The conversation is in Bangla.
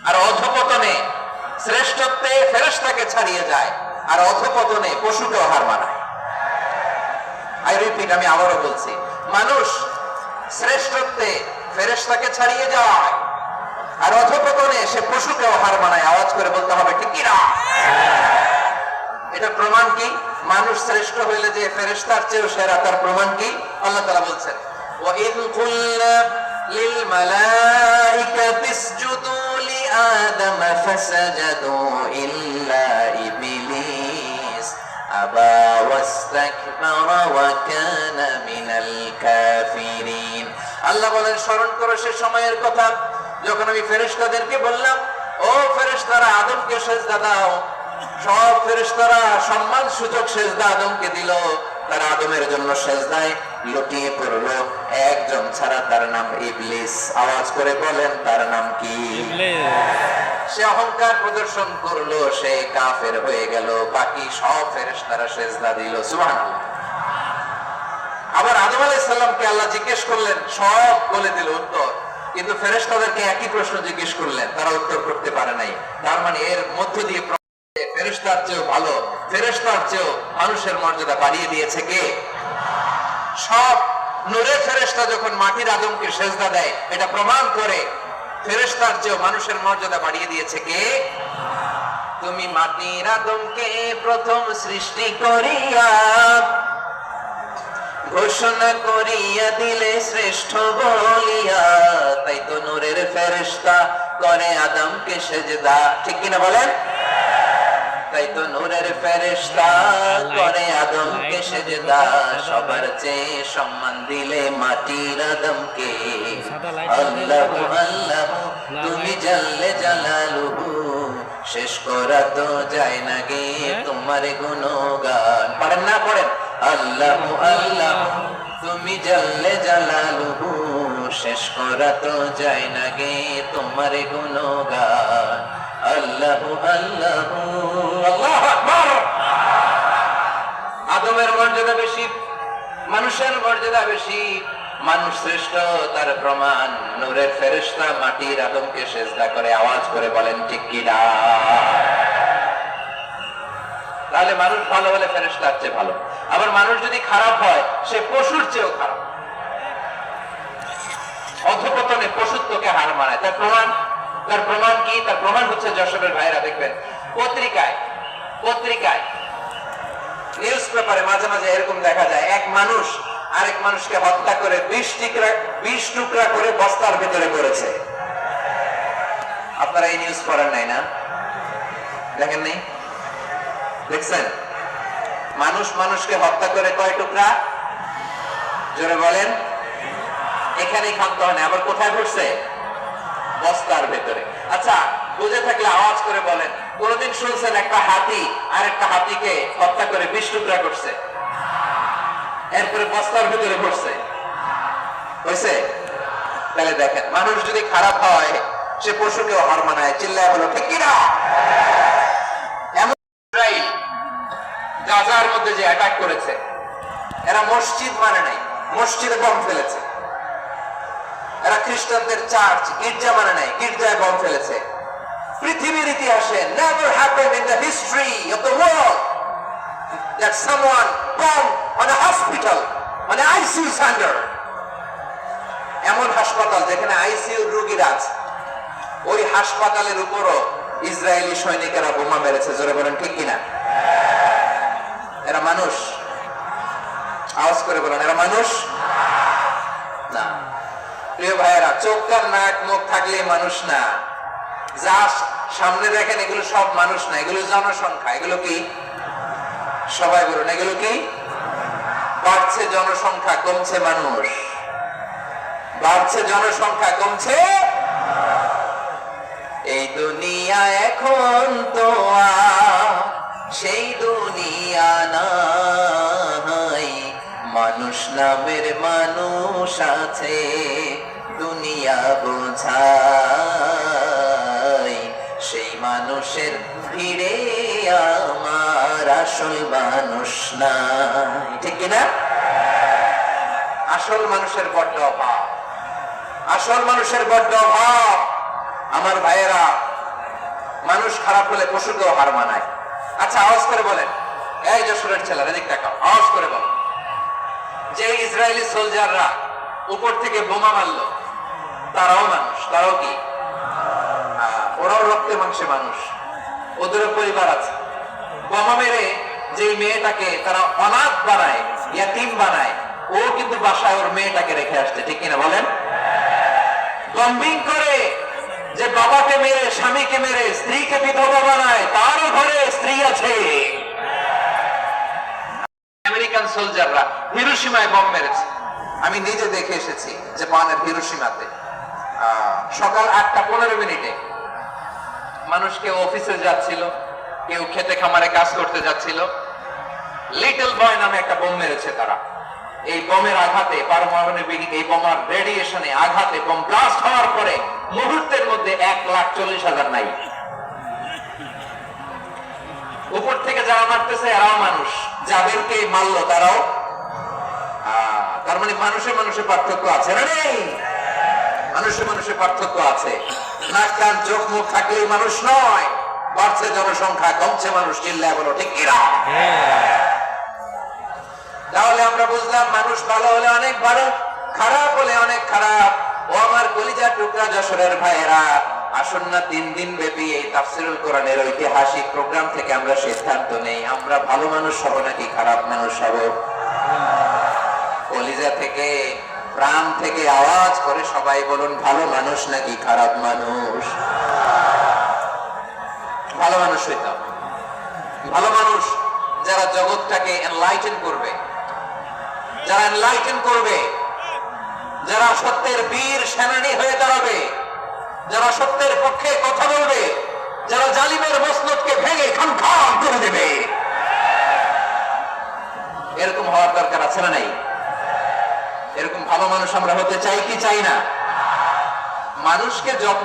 আর অধপতনে শ্রেষ্ঠত্বে ফেরেশতাকে ছাড়িয়ে যায়, আর অধপতনে পশুকেও হার মানায়। আই রিপিট, আমি আবারও বলছি, মানুষ শ্রেষ্ঠত্বে ফেরেশতাকে ছাড়িয়ে যায়, আর অধপতনে সে পশুকেও হার মানায়। আওয়াজ করে বলতে হবে ঠিক কি না? এটা প্রমাণ কি? মানুষ শ্রেষ্ঠ হইলে যে ফেরেশতার চেয়েও সেরা, তার প্রমাণ কি? আল্লাহ তাআলা বলছেন, ওয়া ইয কুলনা লিল মালাইকাতি ইসজুদু লিআদম ফাসাজাদু ইল্লা ইবলিস আবা ওয়াস্তাকবারা ওয়া কানা মিনাল কাফিরিন। আল্লাহ বলেন, স্মরণ করো সে সময়ের কথা যখন আমি ফেরেশতাদেরকে বললাম, ও ফেরেশতারা আদমকে সিজদা দাও। সব ফেরেশতারা সম্মান সূচক সিজদা আদমকে দিল, তারা আদমের জন্য সিজদায় লুটিয়ে পড়লো, একজন ছাড়া, তার নাম ইবলিস। আওয়াজ করে বলেন, তার নাম কি? সে অহংকার প্রদর্শন করলো, সে কাফের হয়ে গেল। বাকি সব ফেরেশতারা সিজদা দিল। সুবহানাল্লাহ। আবার আদম আলাইহিস সালামকে আল্লাহ জিজ্ঞেস করলেন, সব বলে দিল উত্তর, কিন্তু ফেরেশতাদেরকে একই প্রশ্ন জিজ্ঞেস করলেন, তারা উত্তর করতে পারে নাই। তার মানে এর মধ্য দিয়ে ফেরেশতার চেয়েও ভালো, ফেরেশতার চেয়েও মানুষের মর্যাদা বাড়িয়ে দিয়েছে কে? সব নূরের ফেরেশতা যখন মাটির আদমকে সিজদা দেয়, এটা প্রমাণ করে ফেরেশতার চেয়েও মানুষের মর্যাদা বাড়িয়ে দিয়েছে কে? তুমি মাটির আদমকে প্রথম সৃষ্টি করিয়া ঘোষণা করিয়া দিলে শ্রেষ্ঠ বলিয়া, তাই তো নূরের ফেরেশতা করে আদমকে সিজদা। ঠিক কিনা বলেন? তাই তো নূরের ফেরেশতা করে আদমকে সিজদা। সবার চেয়ে সম্মান দিলে মাটির আদমকে। আল্লাহু আল্লাহু তুমি জাল্লে জালালুহু, শেষ করা তো যায় না গে তোমার গুণগান। পারেন না? পড়েন, আল্লাহু আল্লাহু তুমি জাল্লে জালালুহু, শেষ করা তো যায় না গে তোমার গুণগান। আল্লাহু আল্লাহু আল্লাহু আকবার। আদমের মর্যাদা বেশি, মানুষের মর্যাদা বেশি, মানুষ শ্রেষ্ঠ, তার প্রমাণ নূরের ফেরেশতা মাটির আদমকে সিজদা করে। আওয়াজ করে বলেন ঠিক কি না? তাহলে মানুষ ভালো হলে ফেরেশতার চেয়ে ভালো। আবার মানুষ যদি খারাপ হয়, সে পশুর চেয়েও খারাপ। অধপতনে পশুত্বকে হার মানায়। তার প্রমাণ কি? তার প্রমাণ হচ্ছে, যশোরের ভাইরা দেখবেন পত্রিকায় নিউজ পেপারে মাঝে মাঝে এরকম দেখা যায়, এক মানুষ আরেক মানুষকে হত্যা করে 20 টুকরা করে বস্তার ভিতরে করেছে। আপনারা এই নিউজ পড়েন নাই না? দেখেন নাই? দেখছেন? মানুষ মানুষকে হত্যা করে কয় টুকরা? জোরে বলেন। এখানেই ক্ষান্ত হয় না, আবার কোথায় পড়ছে? বস্তার ভেতরে। আচ্ছা, বুঝে থাকলে আওয়াজ করে বলেন, কোনদিন শুনছেন একটা হাতি আর একটা হাতিকে হত্যা করে 20 টুকরা করছে, এরপরে বস্তার ভিতরে পড়ছে? হয়েছে? তাহলে দেখেন, মানুষ যদি খারাপ হয়, সে পশুকেও হার মানায়। চিল্লায় বলো ঠিক কিনা? এমন ইসরাইল গাজার মধ্যে যে অ্যাটাক করেছে, এরা মসজিদ মানে নাই, মসজিদে বোম ফেলেছে। এরা খ্রিস্টানদের চার্চ, গির্জা মানে নাই, গির্জায় বোম ফেলেছে। পৃথিবীর ইতিহাসে never happened in the history of the world that someone bombed on a hospital, on an ICU center. এমন হাসপাতাল যেখানে আইসিইউ রোগীরা আছে, ওই হাসপাতালের উপরও ইসরায়েলি সৈনিকেরা বোমা মেরেছে। জোরে বলেন ঠিক কিনা? এরা মানুষ? আওয়াজ করে বলেন, এরা মানুষ না। প্রিয় ভাইয়েরা, চোখ কান নাক মুখ থাকলে মানুষ না। যা সামনে দেখেন এগুলো সব মানুষ না, এগুলো জনসংখ্যা। এগুলো কি? সবাই বলুন, এগুলো কি? বাড়ছে জনসংখ্যা, কমছে মানুষ। বাড়ছে জনসংখ্যা, কমছে। এই দুনিয়া এখন তো সেই দুনিয়া নাই, মানুষ নামের মানুষ আছে, দুনিয়া বোঝাই। সেই মানুষের ভিড়ে আমার আসল মানুষ নাই। ঠিক কিনা? আসল মানুষের বড্ড অভাব, আসল মানুষের বড্ড অভাব। আমার ভাইয়েরা, মানুষ খারাপ হলে পশুকেও হার মানায়। আচ্ছা, আওয়াজ করে বলেন, এই যশোরের ছেলেরা এদিক তাকাও, আওয়াজ করে বলো, যে ইসরায়েলি সোলজাররা উপর থেকে বোমা মারলো, তারাও মানুষ, তারাও কি? ওরাও রক্তে মাংসে মানুষ, ওদেরও পরিবার আছে। বোমা মেরে যে মেয়েটাকে তারা অনাথ বানায়, ইয়াতিম বানায়, ও কিন্তু বাসায় ওর মেয়েটাকে রেখে আসছে, ঠিক কিনা বলেন? বম্বিং করে যে বাবাকে মেরে, স্বামীকে মেরে স্ত্রীকে বিধবা বানায়, তারও ঘরে স্ত্রী আছে। আমেরিকান সোলজাররা হিরোশিমায় বম মেরেছে, আমি নিজে দেখে এসেছি জাপানের হিরোশিমাতে। সকাল 8:15 মানুষ কেউ অফিসে যাচ্ছিল, কেউ খেতে খামারে কাজ করতে যাচ্ছিল, লিটল বয় নামে একটা বোম মেরেছে তারা। এই বোমের আঘাতে, পারমাণবিক এই বোমার রেডিয়েশনে আঘাতে বোম ব্লাস্ট হওয়ার পরে মুহূর্তের মধ্যে 1,40,000 নাই। উপর থেকে যারা মারতেছে এরাও মানুষ, যাদেরকে মারলো তারাও। তার মানে মানুষে মানুষে পার্থক্য আছে না? নেই? মানুষে মানুষে পার্থক্য আছে। নাক কান চোখ মুখ থাকলেই মানুষ নয়। বাড়ছে জনসংখ্যা, কমছে মানুষ, চিল্লায় বলো ঠিক কিনা? তাহলে আমরা বুঝলাম মানুষ ভালো হলে অনেক ভালো, খারাপ হলে অনেক খারাপ। ও আমার কলিজার টুকরা যশোরের ভাইয়েরা, আসুন না 3 দিন ব্যাপী এই তাফসীরুল কোরআনের ঐতিহাসিক প্রোগ্রাম থেকে আমরা সিদ্ধান্ত নেই, আমরা ভালো মানুষ হব নাকি খারাপ মানুষ হব? কলিজা থেকে, প্রাণ থেকে আওয়াজ করে সবাই বলুন, ভালো মানুষ নাকি খারাপ মানুষ? ভালো মানুষ হইতাম। ভালো মানুষ যারা জগৎটাকে এনলাইটেন করবে, যারা এনলাইটেন করবে, যারা সত্যের বীর সেনানী হয়ে দাঁড়াবে, যারা সত্যের পক্ষে কথা বলবে, যারা জালিমের মসনদকে ভেঙে খান করে দেবে। এরকম হওয়ার দরকার আছে না নাই? এরকম ভালো মানুষ আমরা হতে চাই কি চাই না? মানুষকে যত